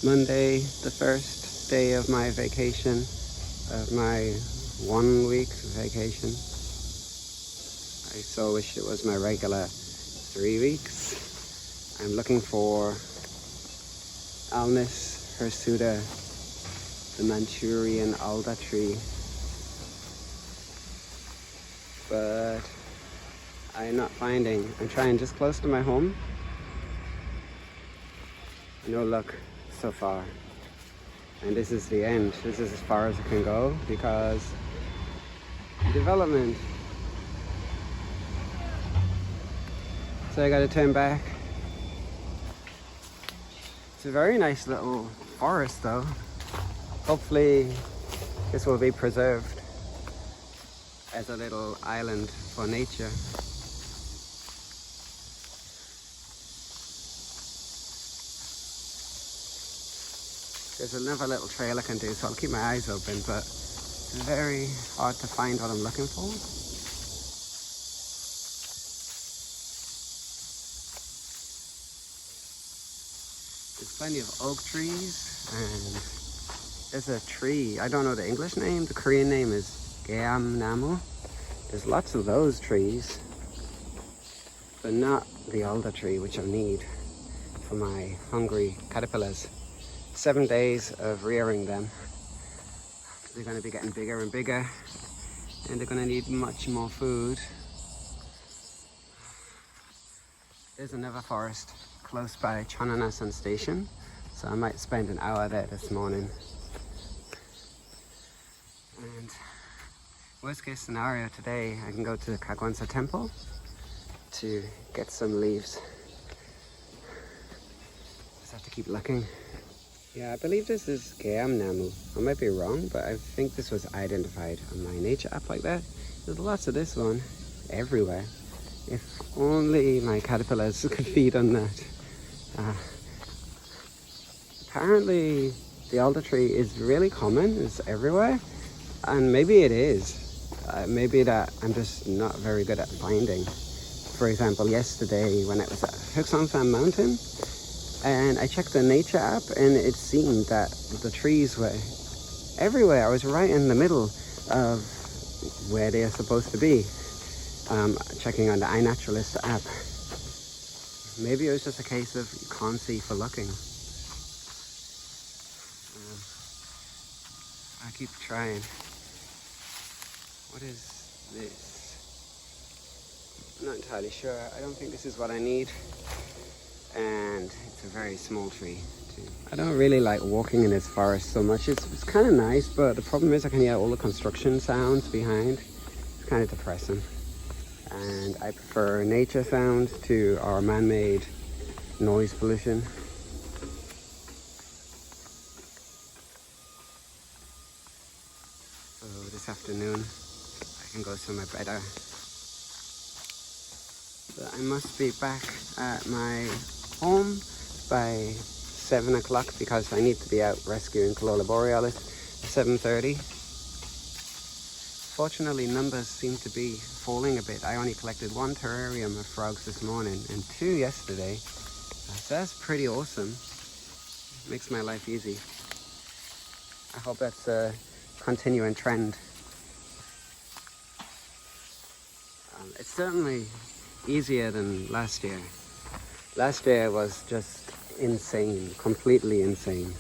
Monday, the first day of my vacation, of my 1 week vacation. I so wish it was my regular 3 weeks. I'm looking for Alnus hirsuta, the Manchurian alder tree, but I'm not finding. I'm trying just close to my home. No luck so far. And this is the end. This is as far as it can go because development. So I gotta turn back. It's a very nice little forest though. Hopefully this will be preserved as a little island for nature. There's another little trail I can do, so I'll keep my eyes open, but it's very hard to find what I'm looking for. There's plenty of oak trees, and there's a tree, I don't know the English name, the Korean name is Geam Namu. There's lots of those trees, but not the alder tree, which I need for my hungry caterpillars. 7 days of rearing them. They're going to be getting bigger and bigger, and they're going to need much more food. There's another forest close by Chonanasan station, so I might spend an hour there this morning. And worst case scenario today, I can go to the Kagwansa temple to get some leaves. Just have to keep looking. Yeah, I believe this is Geam Namu. I might be wrong, but I think this was identified on my nature app like that. There's lots of this one everywhere. If only my caterpillars could feed on that. Apparently the alder tree is really common, it's everywhere, and maybe it is. Maybe that I'm just not very good at finding. For example, yesterday when I was at Huksongsan Mountain, and I checked the nature app, and it seemed that the trees were everywhere. I was right in the middle of where they are supposed to be. Checking on the iNaturalist app. Maybe it was just a case of you can't see for looking. I keep trying. What is this? I'm not entirely sure. I don't think this is what I need. And it's a very small tree too. I don't really like walking in this forest so much. It's kind of nice, but the problem is I can hear all the construction sounds behind. It's kind of depressing. And I prefer nature sounds to our man-made noise pollution. So this afternoon I can go somewhere better. But I must be back at my home by 7 o'clock because I need to be out rescuing Corolla borealis at 7:30. Fortunately, numbers seem to be falling a bit. I only collected 1 terrarium of frogs this morning and 2 yesterday. So that's pretty awesome. Makes my life easy. I hope that's a continuing trend. It's certainly easier than last year. Last year was just insane, completely insane.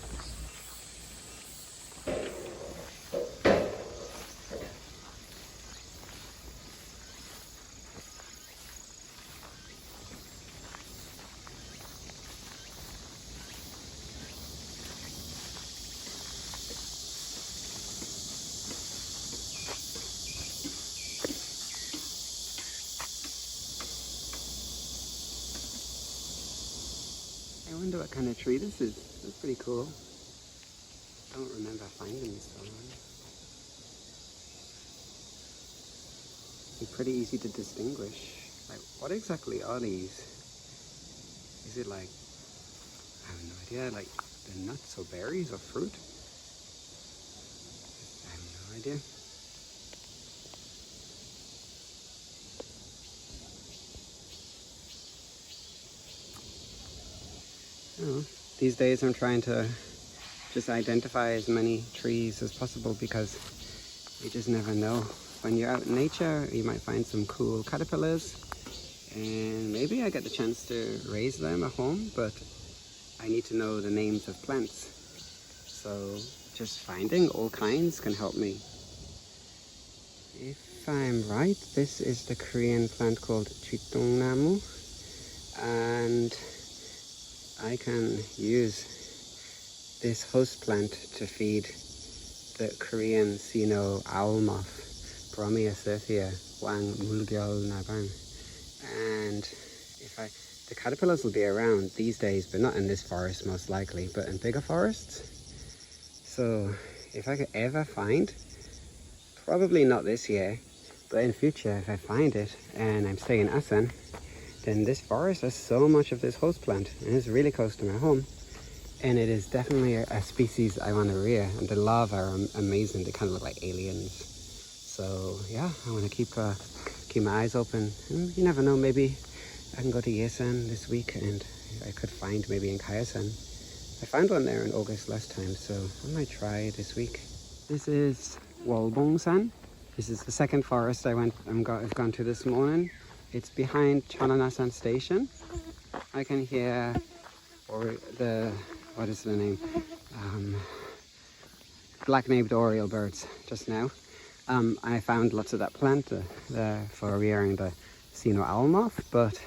I wonder what kind of tree this is. It's pretty cool. Don't remember finding this one. It's pretty easy to distinguish. Like, what exactly are these? Is it like, I have no idea, like they're nuts or berries or fruit? I have no idea. Oh, these days I'm trying to just identify as many trees as possible, because you just never know. When you're out in nature, you might find some cool caterpillars, and maybe I get the chance to raise them at home, but I need to know the names of plants. So just finding all kinds can help me. If I'm right, this is the Korean plant called Chitongnamu, and I can use this host plant to feed the Korean Sino owl moth, Bromia certhia, Wang Mulgyol Nabang. And the caterpillars will be around these days, but not in this forest most likely, but in bigger forests. So if I could ever find, probably not this year, but in future, if I find it and I'm staying in Asan, then this forest has so much of this host plant, and it's really close to my home. And it is definitely a species I want to rear, and the larvae are amazing. They kind of look like aliens. So yeah, I want to keep my eyes open. And you never know, maybe I can go to Yesan this week and I could find maybe in Kayasan. I found one there in August last time, so I might try this week. This is Walbongsan. This is the second forest I've gone to this morning. It's behind Chonanasan station. I can hear what is the name? Black-naped oriole birds just now. I found lots of that plant for rearing the Sino owl moth, but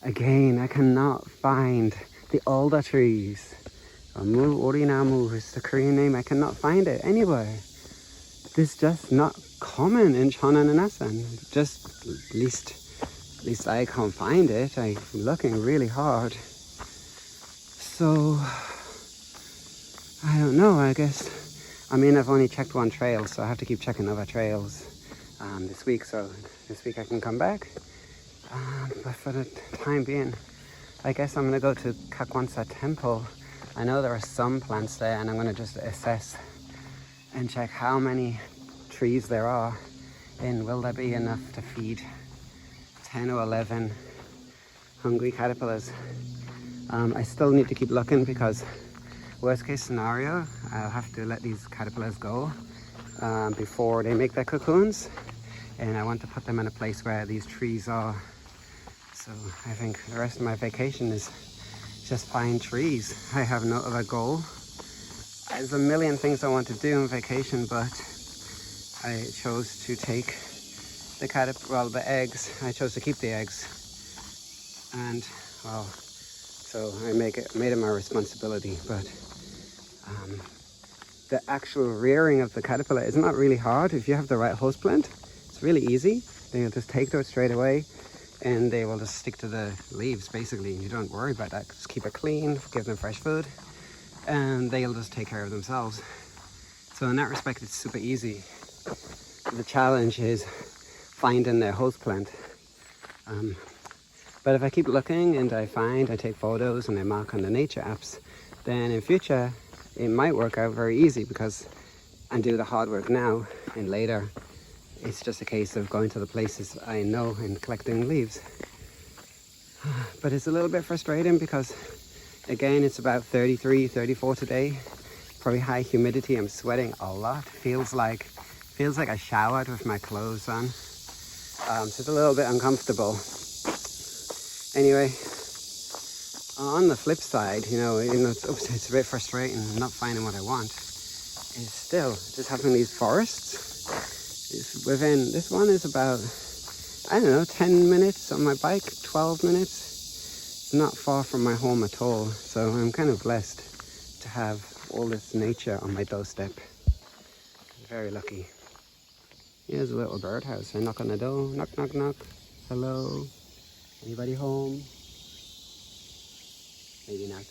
again, I cannot find the alder trees. Mu orinamu is the Korean name. I cannot find it anywhere. It's just not common in Cheonan and Asan. Just at least I can't find it. I'm looking really hard. So I don't know, I guess. I mean, I've only checked one trail, so I have to keep checking other trails this week. So this week I can come back. But for the time being, I guess I'm going to go to Kakwansa Temple. I know there are some plants there, and I'm going to just assess and check how many trees there are, and will there be enough to feed 10 or 11 hungry caterpillars. I still need to keep looking, because worst case scenario, I'll have to let these caterpillars go before they make their cocoons, and I want to put them in a place where these trees are. So I think the rest of my vacation is just find trees. I have no other goal. There's a million things I want to do on vacation, but I chose to take the eggs. I chose to keep the eggs, and well, so I made it my responsibility. But the actual rearing of the caterpillar is not really hard if you have the right host plant. It's really easy. They'll just take to it straight away, and they will just stick to the leaves basically. You don't worry about that. Just keep it clean, give them fresh food, and they'll just take care of themselves. So in that respect, it's super easy. The challenge is finding their host plant. But if I keep looking and I take photos and I mark on the nature apps, then in future it might work out very easy, because I do the hard work now, and later it's just a case of going to the places I know and collecting leaves. But it's a little bit frustrating because, again, it's about 33, 34 today. Probably high humidity. I'm sweating a lot. Feels like I showered with my clothes on. So it's a little bit uncomfortable. Anyway, on the flip side, it's a bit frustrating not finding what I want. It's still just having these forests. This one is about, I don't know, 10 minutes on my bike, 12 minutes. It's not far from my home at all. So I'm kind of blessed to have all this nature on my doorstep. Very lucky. Here's a little birdhouse. I knock on the door. Knock, knock, knock. Hello. Anybody home? Maybe not.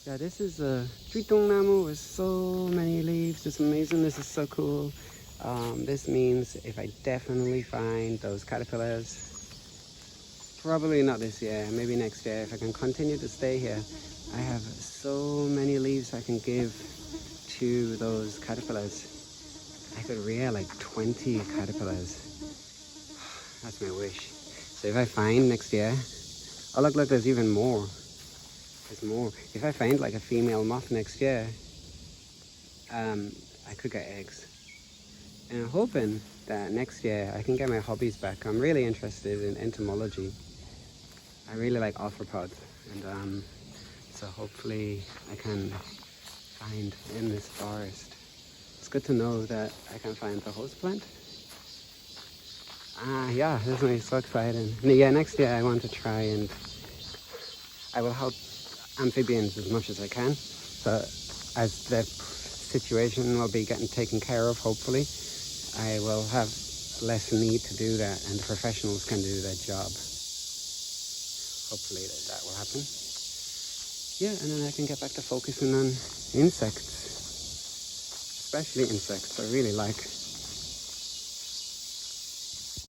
Yeah, this is a Chitongnamu with so many leaves. It's amazing. This is so cool. This means if I definitely find those caterpillars, probably not this year, maybe next year, if I can continue to stay here, I have so many leaves I can give to those caterpillars. I could rear like 20 caterpillars. That's my wish. So if I find next year, oh look, there's even more. there's more. If I find like a female moth next year, I could get eggs. And I'm hoping that next year I can get my hobbies back. I'm really interested in entomology. I really like arthropods, and so hopefully I can find in this forest. It's good to know that I can find the host plant. Yeah, this is so exciting. Yeah, next year I want to try, and I will help amphibians as much as I can. So as the situation will be getting taken care of, hopefully, I will have less need to do that, and the professionals can do their job. Hopefully that will happen. Yeah, and then I can get back to focusing on insects, especially insects. I really like